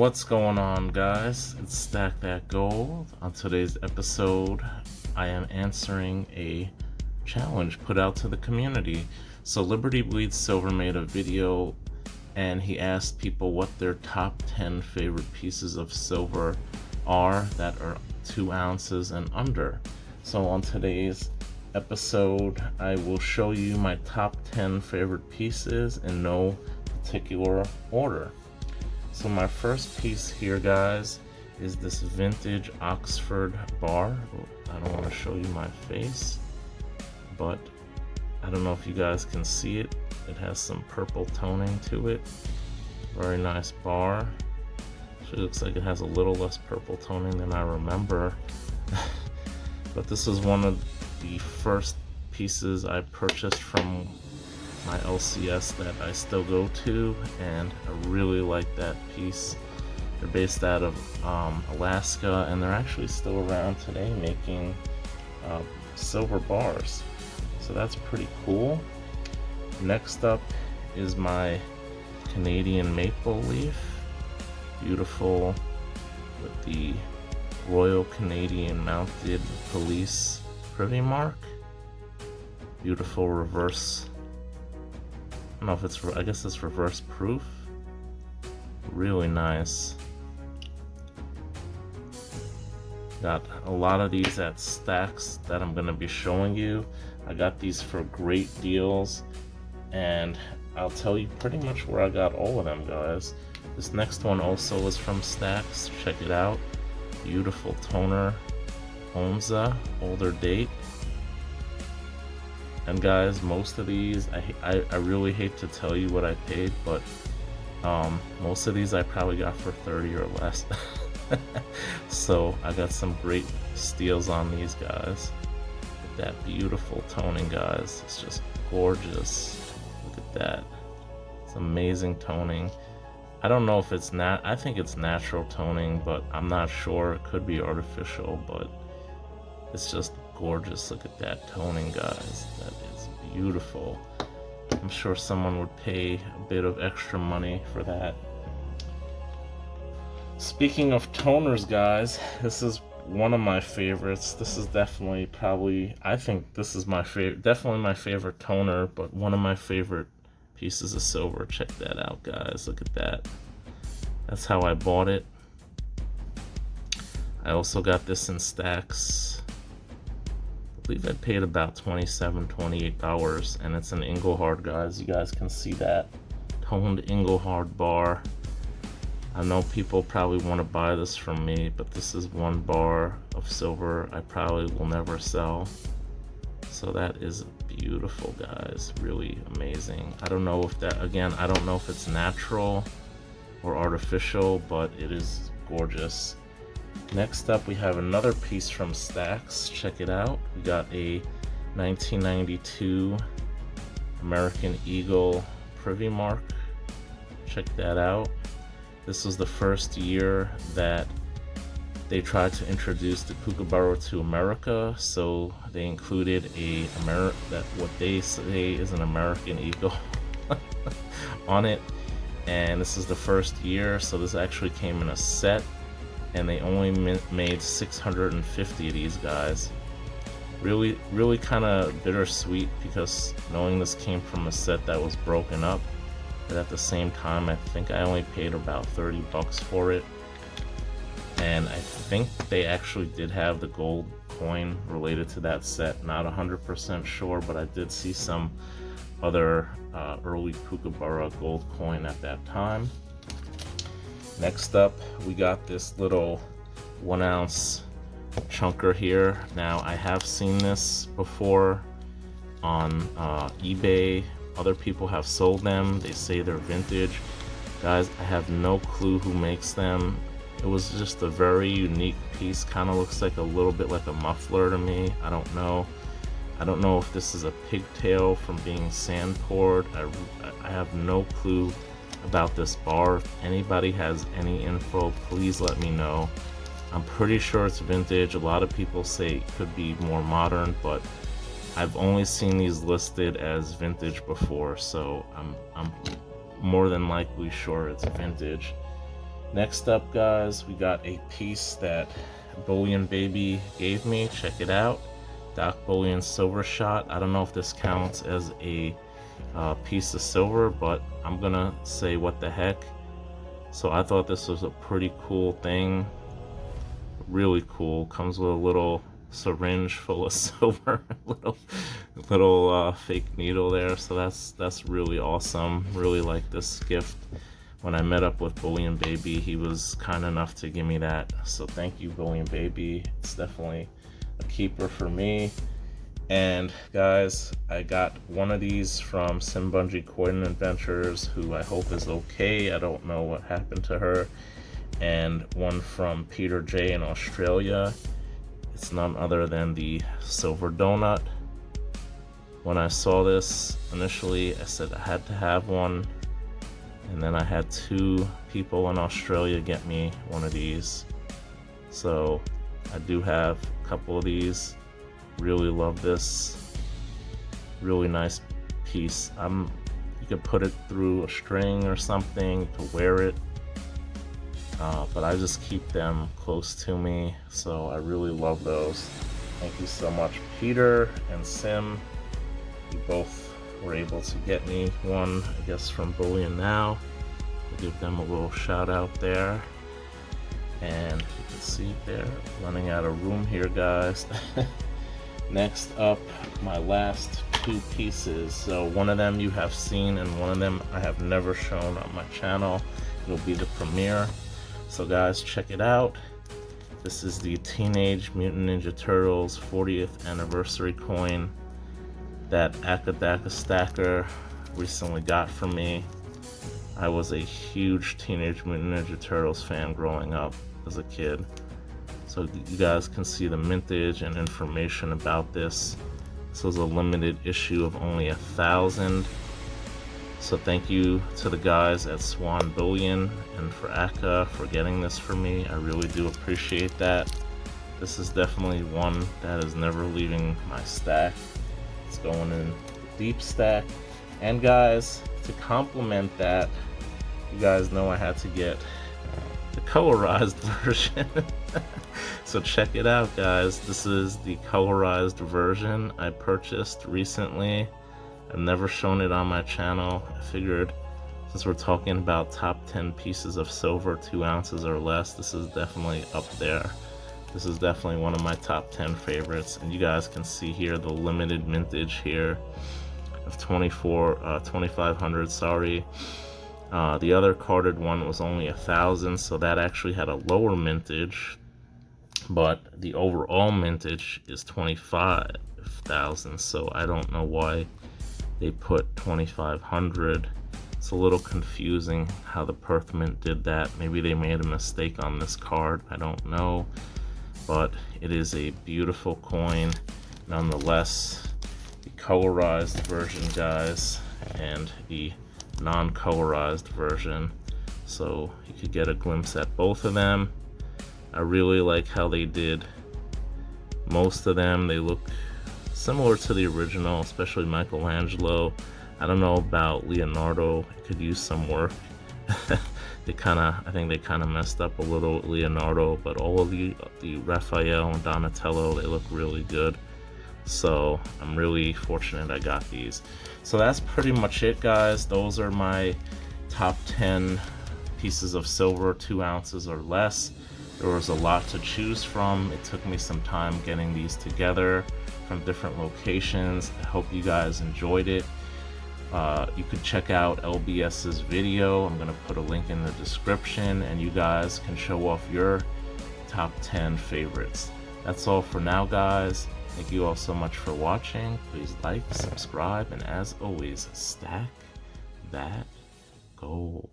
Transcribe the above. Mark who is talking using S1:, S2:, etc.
S1: What's going on, guys? It's Stack That Gold. On today's episode, I am answering a challenge put out to the community. So Liberty Bleeds Silver made a video and he asked people what their top 10 favorite pieces of silver are that are 2 ounces and under. So on today's episode, I will show you my top 10 favorite pieces in no particular order. So my first piece here, guys, is this vintage Oxford bar. I don't want to show you my face, but I don't know if you guys can see it. It has some purple toning to it. Very nice bar. It looks like it has a little less purple toning than I remember. But this is one of the first pieces I purchased from my LCS that I still go to, and I really like that piece. They're based out of Alaska, and they're actually still around today making silver bars, so that's pretty cool. Next up is my Canadian maple leaf, beautiful, with the Royal Canadian Mounted Police privy mark. Beautiful reverse, I don't know if it's, I guess it's reverse proof. Really nice. Got a lot of these at Stacks that I'm gonna be showing you. I got these for great deals, and I'll tell you pretty much where I got all of them, guys. This next one also is from Stacks. Check it out. Beautiful toner, Omza, older date. And guys, most of these, I really hate to tell you what I paid, but most of these I probably got for 30 or less. So I got some great steals on these guys. Look at that beautiful toning, guys. It's just gorgeous. Look at that. It's amazing toning. I don't know if it's I think it's natural toning, but I'm not sure. It could be artificial, but it's just gorgeous. Look at that toning, guys. That is beautiful. I'm sure someone would pay a bit of extra money for that. Speaking of toners, guys, this is one of my favorites. This is definitely I think this is my favorite, definitely my favorite toner, but one of my favorite pieces of silver. Check that out, guys. Look at that. That's how I bought it. I also got this in Stacks. I believe I paid about $27, $28, and it's an Engelhard, guys. You guys can see that toned Engelhard bar. I know people probably want to buy this from me, but this is one bar of silver I probably will never sell. So that is beautiful, guys. Really amazing. I don't know if that, again, I don't know if it's natural or artificial, but it is gorgeous. Next up, we have another piece from Stacks. Check it out. We got a 1992 American Eagle privy mark. Check that out. This was the first year that they tried to introduce the Kookaburra to America, so they included what they say is an American Eagle on it. And this is the first year, so this actually came in a set, and they only made 650 of these, guys. Really kind of bittersweet, because knowing this came from a set that was broken up, but at the same time I think I only paid about 30 bucks for it. And I think they actually did have the gold coin related to that set. Not 100% sure, but I did see some other early Kookaburra gold coin at that time. Next up, we got this little 1 ounce chunker here. Now, I have seen this before on eBay. Other people have sold them. They say they're vintage. Guys, I have no clue who makes them. It was just a very unique piece. Kind of looks like a little bit like a muffler to me. I don't know. I don't know if this is a pigtail from being sand poured. I have no clue about this bar. If anybody has any info, please let me know. I'm pretty sure it's vintage. A lot of people say it could be more modern, but I've only seen these listed as vintage before, so I'm more than likely sure it's vintage. Next up, guys, we got a piece that Bullion Baby gave me. Check it out. Doc Bullion Silver Shot. I don't know if this counts as a piece of silver, but I'm gonna say what the heck. So I thought this was a pretty cool thing. Really cool. Comes with a little syringe full of silver, little fake needle there. So that's really awesome. Really like this gift. When I met up with Bullion Baby, he was kind enough to give me that. So thank you, Bullion Baby. It's definitely a keeper for me. And guys, I got one of these from Simbungie Coin Adventures, who I hope is okay. I don't know what happened to her. And one from Peter J in Australia. It's none other than the Silver Donut. When I saw this initially, I said I had to have one. And then I had 2 people in Australia get me one of these. So I do have a couple of these. Really love this. Really nice piece. You could put it through a string or something to wear it. But I just keep them close to me. So I really love those. Thank you so much, Peter and Sim. You both were able to get me one, I guess, from Bullion Now. I'll give them a little shout out there. And you can see they're running out of room here, guys. Next up, my last 2 pieces. So one of them you have seen and one of them I have never shown on my channel. It'll be the premiere. So guys, check it out. This is the Teenage Mutant Ninja Turtles 40th anniversary coin that Akadaka Stacker recently got for me. I was a huge Teenage Mutant Ninja Turtles fan growing up as a kid. So you guys can see the mintage and information about this. This was a limited issue of only 1,000. So thank you to the guys at Swan Bullion and for Aka for getting this for me. I really do appreciate that. This is definitely one that is never leaving my stack. It's going in the deep stack. And guys, to complement that, you guys know I had to get the colorized version. So check it out, guys. This is the colorized version I purchased recently. I've never shown it on my channel. I figured since we're talking about top 10 pieces of silver 2 ounces or less, this is definitely up there. This is definitely one of my top 10 favorites. And you guys can see here the limited mintage here of 2,500, sorry. The other carded one was only 1,000, so that actually had a lower mintage. But the overall mintage is 25,000, so I don't know why they put 2,500. It's a little confusing how the Perth Mint did that. Maybe they made a mistake on this card, I don't know. But it is a beautiful coin nonetheless. The colorized version, guys, and the non-colorized version. So you could get a glimpse at both of them. I really like how they did most of them. They look similar to the original, especially Michelangelo. I don't know about Leonardo. It could use some work. I think they kind of messed up a little with Leonardo, but all of the Raphael and Donatello, they look really good. So I'm really fortunate I got these. So that's pretty much it, guys. Those are my top 10 pieces of silver 2 ounces or less. There was a lot to choose from. It took me some time getting these together from different locations. I hope you guys enjoyed it. You could check out LBS's video. I'm gonna put a link in the description, and you guys can show off your top 10 favorites. That's all for now, guys. Thank you all so much for watching. Please like, subscribe, and as always, stack that gold.